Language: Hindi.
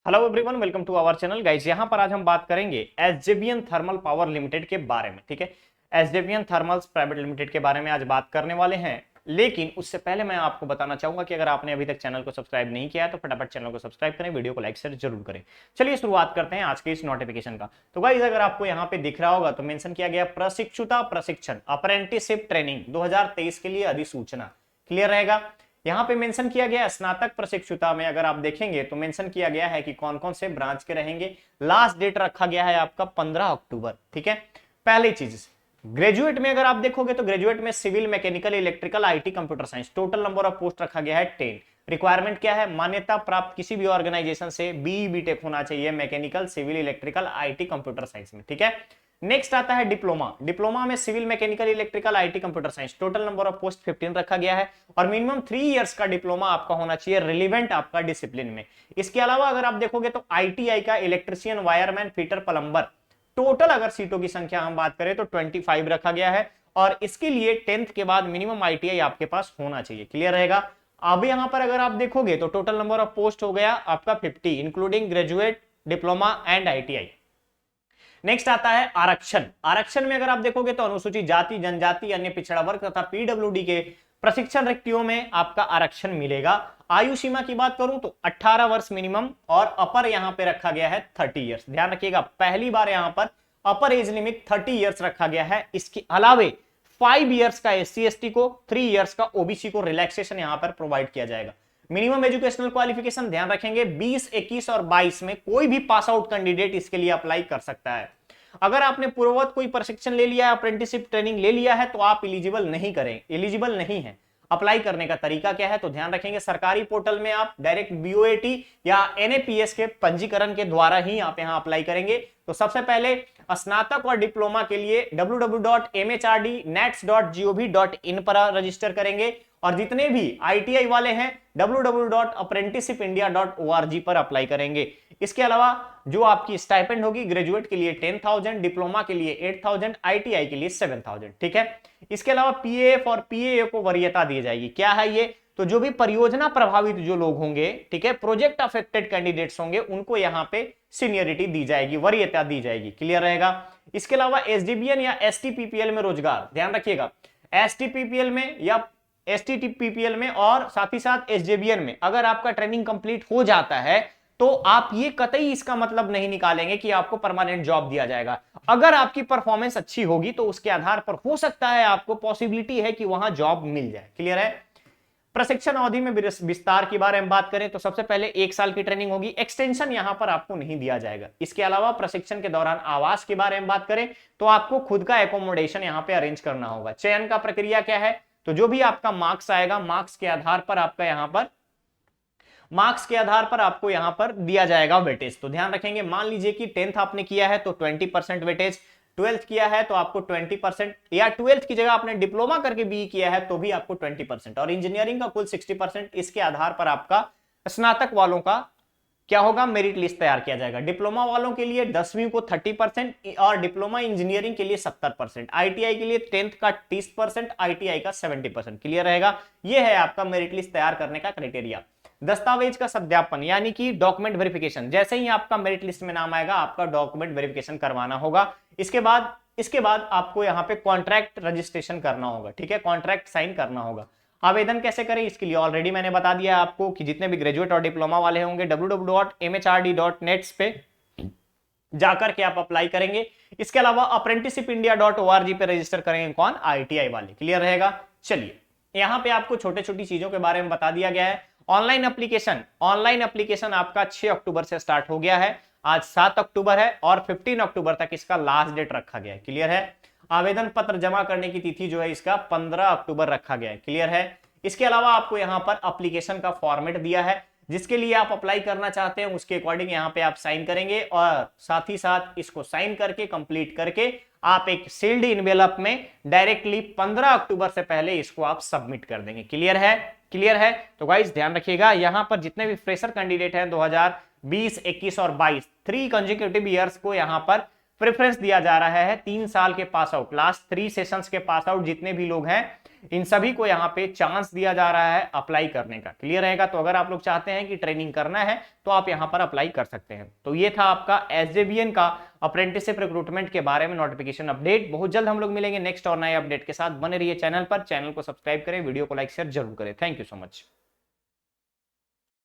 Hello everyone, welcome to our channel guys. यहां पर आज हम बात करेंगे एसजेवीएन थर्मल पावर लिमिटेड के बारे में। ठीक है, एसजेवीएन थर्मल्स प्राइवेट लिमिटेड के बारे में आज बात करने वाले हैं। लेकिन उससे पहले मैं आपको बताना चाहूंगा कि अगर आपने अभी तक चैनल को सब्सक्राइब नहीं किया है तो फटाफट चैनल को सब्सक्राइब करें, वीडियो को लाइक शेयर जरूर करें। चलिए शुरुआत करते हैं आज के इस नोटिफिकेशन का। तो गाइस, अगर आपको यहाँ पे दिख रहा होगा तो मेंशन किया गया प्रशिक्षुता प्रशिक्षण अप्रेंटिसशिप ट्रेनिंग 2023 के लिए अधिसूचना। क्लियर रहेगा। यहाँ पे मेंशन किया गया स्नातक प्रशिक्षुता में अगर आप देखेंगे तो मेंशन किया गया है कि कौन कौन से ब्रांच के रहेंगे। लास्ट डेट रखा गया है आपका 15 अक्टूबर। ठीक है, पहली चीज ग्रेजुएट में अगर आप देखोगे तो ग्रेजुएट में civil, mechanical, electrical, IT, computer science, total number of post रखा गया है 10। रिक्वायरमेंट क्या है? मान्यता प्राप्त किसी भी ऑर्गेनाइजेशन से बीई बीटेक होना चाहिए mechanical, civil, electrical, IT, computer science में। ठीक है, नेक्स्ट आता है डिप्लोमा। डिप्लोमा में civil, mechanical, electrical, IT, computer science, total number of post 15 रखा गया है और मिनिमम 3 इयर्स का डिप्लोमा आपका होना चाहिए रिलेवेंट आपका डिसिप्लिन में। इसके अलावा अगर आप देखोगे तो आईटीआई का electrician, wireman, fitter, plumber, total अगर सीटों की संख्या हम बात करें तो 25 रखा गया है और इसके लिए 10th के बाद मिनिमम आईटीआई आपके पास होना चाहिए। क्लियर रहेगा। अब यहां पर अगर आप देखोगे तो टोटल नंबर ऑफ पोस्ट हो गया आपका 50 including graduate, diploma and ITI. Next आता है आरक्षण। आरक्षण में अगर आप देखोगे तो अनुसूचित जाति, जनजाति, अन्य पिछड़ा वर्ग तथा पीडब्ल्यूडी के प्रशिक्षण रिक्तियों में आपका आरक्षण मिलेगा। आयु सीमा की बात करूं तो 18 वर्ष मिनिमम और अपर यहां पे रखा गया है 30 इयर्स। ध्यान रखिएगा, पहली बार यहां पर अपर एज लिमिट 30 इयर्स रखा गया है। इसके अलावे 5 इयर्स का एससी एसटी को, 3 इयर्स का ओबीसी को रिलैक्सेशन यहां पर प्रोवाइड किया जाएगा। मिनिमम एजुकेशनल क्वालिफिकेशन ध्यान रखेंगे 20, 21 और 22 में कोई भी पास आउट कैंडिडेट इसके लिए अप्लाई कर सकता है। अगर आपने पूर्ववत कोई प्रशिक्षण ले लिया है, अप्रेंटिसशिप ट्रेनिंग ले लिया है तो आप एलिजिबल नहीं है। अप्लाई करने का तरीका क्या है तो ध्यान रखेंगे सरकारी पोर्टल में आप डायरेक्ट बीओएटी या एनएपीएस के पंजीकरण के द्वारा ही आप यहां अप्लाई करेंगे। तो सबसे पहले स्नातक और डिप्लोमा के लिए www.mhrdnets.gov.in पर रजिस्टर करेंगे और जितने भी आईटीआई वाले हैं www.apprenticeshipindia.org पर अप्लाई करेंगे। इसके अलावा जो आपकी स्टाइपेंड होगी ग्रेजुएट के लिए 10,000, डिप्लोमा के लिए 8,000, आईटीआई के लिए 7,000। ठीक है, इसके अलावा पीएएफ और पीएए को वरीयता दी जाएगी। क्या है ये? तो जो भी परियोजना प्रभावित जो लोग होंगे, ठीक है, प्रोजेक्ट अफेक्टेड कैंडिडेट्स होंगे, उनको यहां पे सीनियरिटी दी जाएगी, वरीयता दी जाएगी। क्लियर रहेगा। इसके अलावा एसडीबीएन या एसटीपीपीएल में रोजगार, ध्यान रखिएगा, एसटीपीपीएल में या एसटीपीपीएल में और साथ ही साथ एसजेबीएन में अगर आपका ट्रेनिंग कंप्लीट हो जाता है तो आप ये कतई इसका मतलब नहीं निकालेंगे कि आपको परमानेंट जॉब दिया जाएगा। अगर आपकी परफॉर्मेंस अच्छी होगी तो उसके आधार पर हो सकता है आपको पॉसिबिलिटी है कि वहां जॉब मिल जाए। क्लियर है। प्रशिक्षण अवधि में विस्तार के बारे में बात करें तो सबसे पहले 1 साल की ट्रेनिंग होगी, एक्सटेंशन यहां पर आपको नहीं दिया जाएगा। इसके अलावा प्रशिक्षण के दौरान आवास के बारे में बात करें तो आपको खुद का एकोमोडेशन यहां पे अरेंज करना होगा। चयन का प्रक्रिया क्या है? तो जो भी आपका मार्क्स आएगा, मार्क्स के आधार पर आपको यहां पर दिया जाएगा वेटेज। तो ध्यान रखेंगे, मान लीजिए कि 10th आपने किया है तो 20% वेटेज, 12th किया है तो आपको 20%, या 12th की जगह आपने डिप्लोमा करके बीई किया है तो भी आपको 20% और इंजीनियरिंग का कुल 60%। इसके आधार पर आपका स्नातक वालों का क्या होगा? मेरिट लिस्ट तैयार किया जाएगा। डिप्लोमा वालों के लिए 10वीं को 30% और डिप्लोमा इंजीनियरिंग के लिए 70%, आईटीआई के लिए 10th का 30%, आईटीआई का 70%। क्लियर रहेगा। यह है आपका मेरिट लिस्ट तैयार करने का क्राइटेरिया। दस्तावेज का सत्यापन यानी कि डॉक्यूमेंट वेरिफिकेशन, जैसे ही आपका मेरिट लिस्ट में नाम आएगा आपका डॉक्यूमेंट वेरिफिकेशन करवाना होगा। इसके बाद आपको यहाँ पे कॉन्ट्रैक्ट रजिस्ट्रेशन करना होगा। ठीक है, कॉन्ट्रैक्ट साइन करना होगा। आवेदन कैसे करें इसके लिए ऑलरेडी मैंने बता दिया आपको कि जितने भी ग्रेजुएट और डिप्लोमा वाले होंगे www.mhrd.nets पे जाकर के आप अप्लाई करेंगे। इसके अलावा apprenticeshipindia.org पे रजिस्टर करेंगे कौन? आईटीआई वाले। क्लियर रहेगा। चलिए, यहां पे आपको छोटे छोटी चीजों के बारे में बता दिया गया है। ऑनलाइन एप्लीकेशन आपका 6 अक्टूबर से स्टार्ट हो गया है। आज 7 अक्टूबर है और 15 अक्टूबर तक इसका लास्ट डेट रखा गया है। क्लियर है। आवेदन पत्र जमा करने की तिथि जो है इसका 15 अक्टूबर रखा गया है। क्लियर है। इसके अलावा आपको यहां पर एप्लीकेशन का फॉर्मेट दिया है, जिसके लिए आप अप्लाई करना चाहते हैं उसके अकॉर्डिंग यहां पे आप साइन करेंगे और साथ ही साथ इसको साइन करके कंप्लीट करके आप एक सील्ड इनवेलप में डायरेक्टली 15 अक्टूबर से पहले इसको आप सबमिट कर देंगे। क्लियर है। तो गाइस ध्यान रखिएगा, यहां पर जितने भी फ्रेशर कैंडिडेट हैं 2020, 21 और 22 3 कंसेक्यूटिव ईयर्स को यहां पर प्रेफरेंस दिया जा रहा है। 3 साल के पास आउट, लास्ट 3 सेशंस के पास आउट जितने भी लोग हैं इन सभी को यहाँ पे चांस दिया जा रहा है अप्लाई करने का। क्लियर रहेगा? तो अगर आप लोग चाहते हैं कि ट्रेनिंग करना है तो आप यहाँ पर अप्लाई कर सकते हैं। तो ये था आपका एसजेबीएन का अप्रेंटिसशिप रिक्रूटमेंट के बारे में नोटिफिकेशन अपडेट। बहुत जल्द हम लोग मिलेंगे नेक्स्ट और नए अपडेट के साथ। बने रहिए चैनल पर, चैनल को सब्सक्राइब करें, वीडियो को लाइक शेयर जरूर करें। Thank you so much.